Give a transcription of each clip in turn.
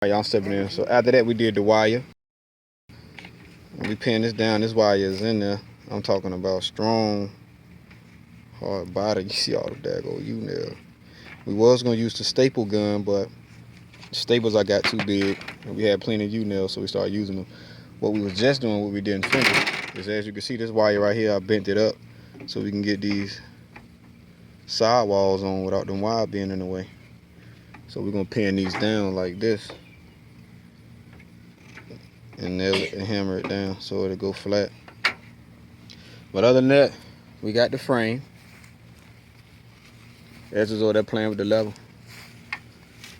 Y'all stepping in. So after that, we did the wire. We pinned this down. This wire is in there. I'm talking about strong, hard body. You see all the daggone U-nail. We was gonna use the staple gun, but the staples I got too big, and we had plenty of U-nails, so we started using them. What we was just doing, what we didn't finish, is as you can see, this wire right here, I bent it up so we can get these side walls on without them wire being in the way. So we're gonna pin these down like this and nail it and hammer it down so it'll go flat. But other than that, we got the frame. Edges over there playing with the level.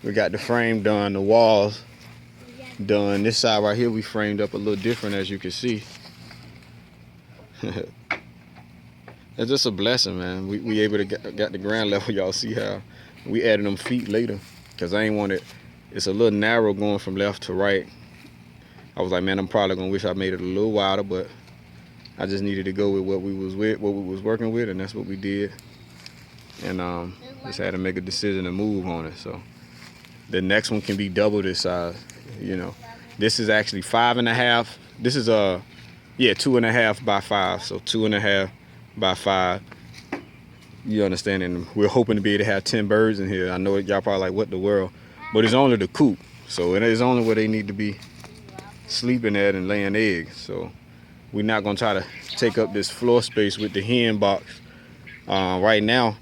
We got the frame done, the walls done. This side right here we framed up a little different, as you can see. It's just a blessing, man. We able to get the ground level. Y'all see how we added them feet later, because I ain't want it. It's a little narrow going from left to right. I was like, man, I'm probably gonna wish I made it a little wider, but I just needed to go with what we was working with, and that's what we did. And just had to make a decision to move on it. So the next one can be double this size. You know, this is actually 5.5. This is 2.5 by 5. So 2.5 by 5. You understand? And we're hoping to be able to have 10 birds in here. I know y'all probably like, what the world? But it's only the coop, so it is only where they need to be sleeping at and laying eggs. So we're not gonna try to take up this floor space with the hen box. Right now,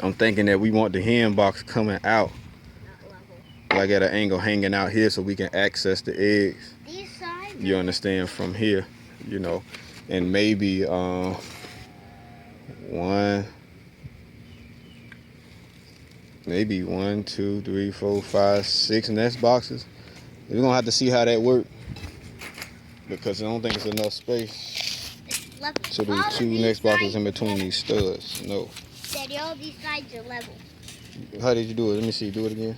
I'm thinking that we want the hen box coming out like at an angle, hanging out here, so we can access the eggs. You understand, from here, you know, and maybe one, two, three, four, five, 6 nest boxes. We're gonna have to see how that works, because I don't think it's enough space to do 2 nest boxes in between these studs. No. Daddy, all these sides are level. How did you do it? Let me see. Do it again.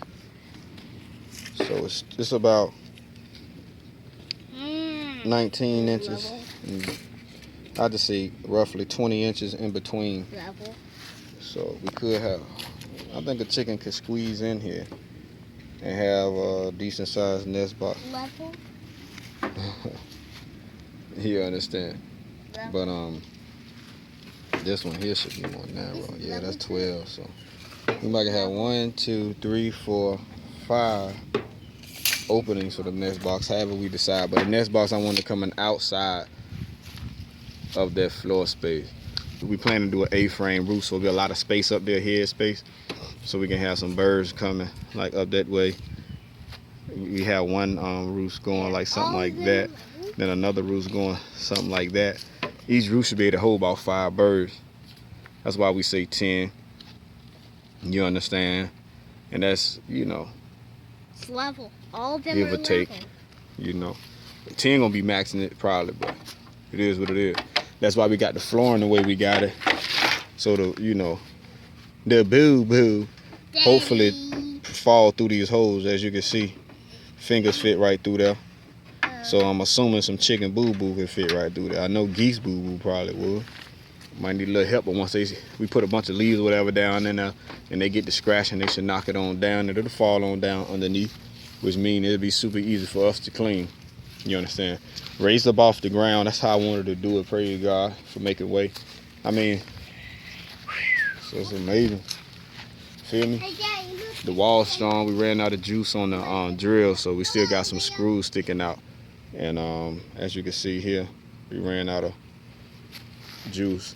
So it's about 19 inches. I'd just say roughly 20 inches in between. Level. So we could have, I think a chicken could squeeze in here and have a decent sized nest box. Level. You understand? Level. But this one here should be more narrow. Yeah, that's 12. So we might have 1, 2, 3, 4, 5 openings for the nest box, however we decide. But the nest box, I want to come in outside of that floor space. We plan to do an A-frame roof, so there'll be a lot of space up there, head space, so we can have some birds coming like up that way. We have one roost going like something like that, then another roost going something like that. Each roost should be able to hold about 5 birds. That's why we say 10. You understand? And that's, you know, It's level. All of them give are or take. level. You know, 10 gonna be maxing it probably, but it is what it is. That's why we got the flooring the way we got it. So the, you know, the boo-boo hopefully fall through these holes. As you can see, fingers fit right through there. So I'm assuming some chicken boo-boo can fit right through there. I know geese boo-boo probably would. Might need a little help, but once we put a bunch of leaves or whatever down in there and they get to scratching, they should knock it on down, and it'll fall on down underneath, which means it'll be super easy for us to clean. You understand? Raised up off the ground. That's how I wanted to do it. Praise God for making way. I mean, so it's amazing. Feel me? The wall's strong. We ran out of juice on the drill, so we still got some screws sticking out. And as you can see here, we ran out of juice.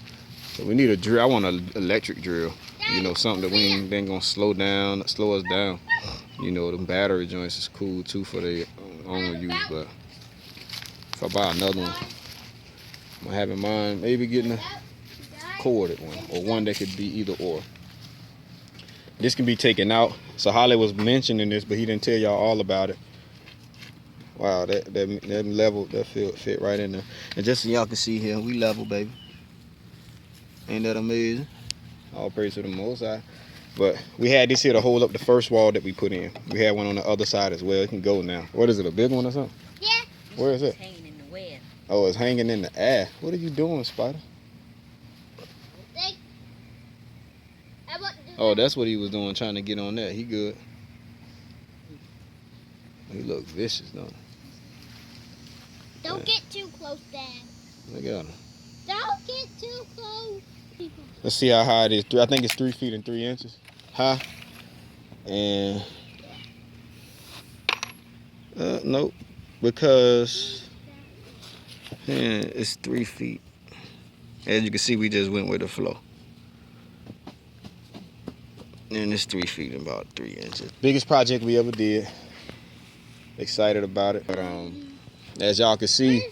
So we need a drill. I want an electric drill. You know, something that we ain't gonna slow us down. You know, the battery joints is cool too for their own use, but if I buy another one, I'm having mine maybe getting a corded one, or one that could be either or. This can be taken out. So Holly was mentioning this, but he didn't tell y'all all about it. Wow, that level, that fit right in there. And just so y'all can see here, we level, baby. Ain't that amazing? All praise to the Most High. But we had this here to hold up the first wall that we put in. We had one on the other side as well. It can go now. What is it, a big one or something? Yeah. Where is it? It's hanging in the web. Oh, it's hanging in the air. What are you doing, Spider? Oh, that's what he was doing, trying to get on that. He good. He look vicious, don't he? Don't get too close, Dad. Look at him. Don't get too close. Let's see how high it is. I think it's 3 feet and 3 inches high. And nope, because it's 3 feet. As you can see, we just went with the flow. And it's 3 feet and about 3 inches. Biggest project we ever did. Excited about it. But as y'all can see,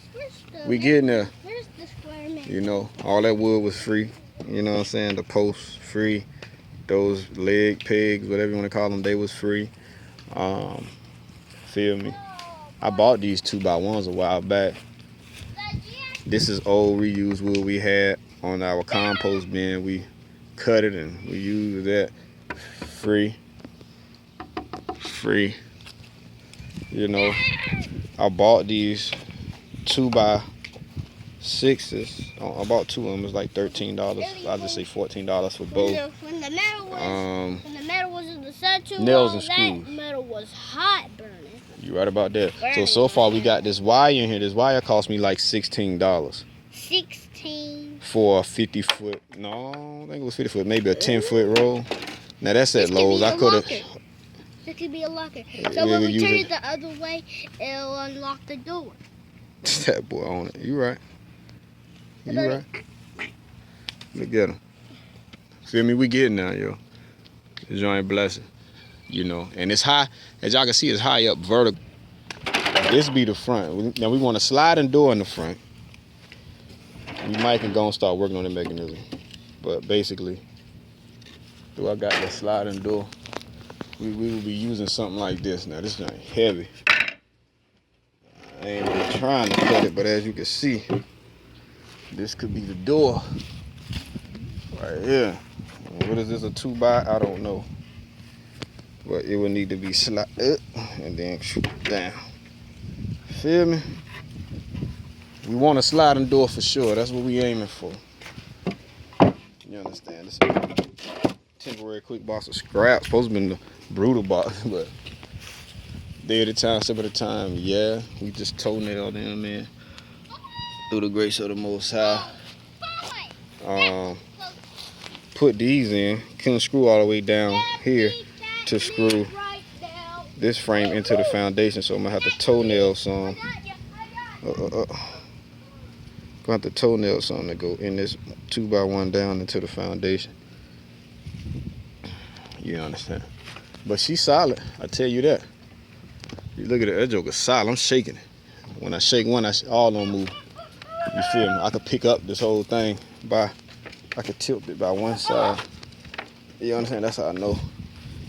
we getting there. Where's the square man? You know, all that wood was free. You know what I'm saying? The posts free. Those leg pegs, whatever you want to call them, they was free. Feel me? I bought these 2x1s a while back. This is old reused wood we had on our compost bin. We cut it and we used that. Free. You know, I bought these 2x6s. I bought 2 of them. It was like $13. I just say $14 for both. When the metal was in the sun too nails long, and screws. that metal was hot burning. You right about that. So far we got this wire in here. This wire cost me like $16. 16. For a 50-foot. No, I think it was 50 foot. Maybe a 10-foot roll. Now that's at Lowe's. I could have. It could be a locker. So when we turn it the other way, it'll unlock the door. That boy on it. You right. You right. Look at him. Feel me? We getting now, yo. The joint blessing. You know, and it's high. As y'all can see, it's high up vertical. This be the front. Now we want a sliding door in the front. We might can go and start working on the mechanism. But basically, I got the sliding door. We will be using something like this. Now this thing heavy. I ain't really trying to cut it, but as you can see, this could be the door right here. What is this, a 2x? I don't know. But it would need to be slide up and then down. Feel me? We want a sliding door for sure. That's what we aiming for. You understand? This is a temporary quick box of scrap. Supposed to be the brutal box, but day at a time, step at a time. Yeah, we just toenailed them in through the grace of the Most High. Put these in. Couldn't screw all the way down here to screw this frame into the foundation, so I'm gonna have to toenail some. Gonna have to toenail something to go in this 2x1 down into the foundation. You understand? But she's solid, I tell you that. You look at it, that joker's solid. I'm shaking it. When I shake one, all don't move. You feel me? I could pick up this whole thing I could tilt it by one side. You understand? That's how I know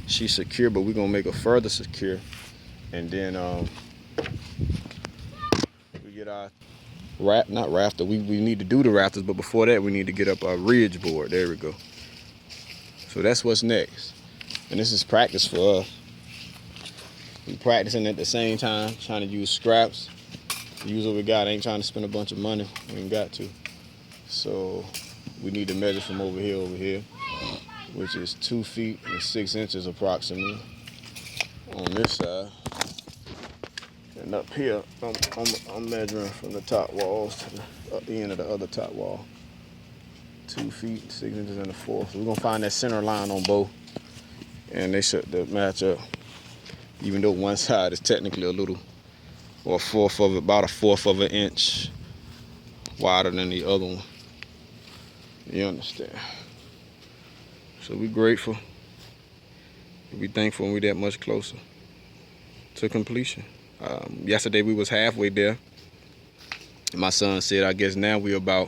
she's secure, but we're gonna make her further secure. And then we get our not rafter. We need to do the rafters, but before that we need to get up our ridge board. There we go. So that's what's next. And this is practice for us. We practicing at the same time, trying to use scraps. Use what we got. Ain't trying to spend a bunch of money. We ain't got to. So we need to measure from over here, which is 2 feet and 6 inches approximately on this side. And up here, I'm measuring from the top walls to the end of the other top wall. 2 feet, 6 inches and a 4. So we're gonna find that center line on both, and they should match up. Even though one side is technically a little, or about a fourth of an inch wider than the other one. You understand? So we grateful. We thankful, and we that much closer to completion. Yesterday we was halfway there. My son said, I guess now we're about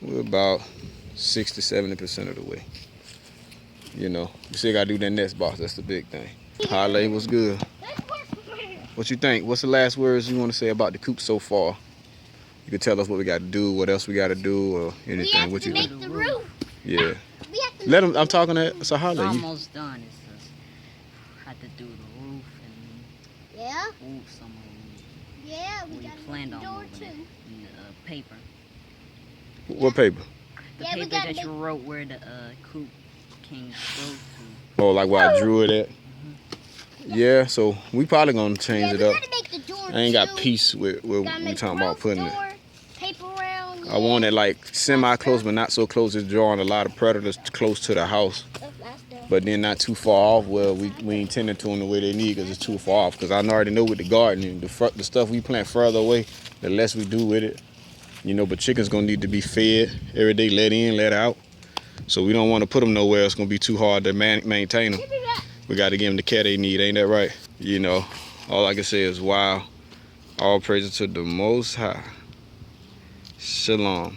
60-70% of the way. You know, we still gotta do that next box. That's the big thing. Harley was good. What you think? What's the last words you want to say about the coop so far? You can tell us what we got to do, what else we got to do, or anything. What you think? Make the roof. Yeah. Let him. I'm talking to Sahala. It's almost done. It's just had to do the roof and move some of them. Yeah, we got planned the on door moving too. it. And the paper. What paper? The Yeah, we paper gotta that make- you wrote where the Coop King's road to. Oh, like where I drew it at. Yeah, so we probably gonna change it up. I ain't got peace with what we talking about putting it. I want it like semi-close, but not so close it's drawing a lot of predators close to the house. But then not too far off where we ain't tending to them the way they need because it's too far off. Because I already know with the gardening, the stuff we plant further away, the less we do with it. You know, but chickens gonna need to be fed every day, let in, let out. So we don't want to put them nowhere. It's gonna be too hard to maintain them. We got to give them the care they need, ain't that right? You know, all I can say is wow. All praises to the Most High. Shalom.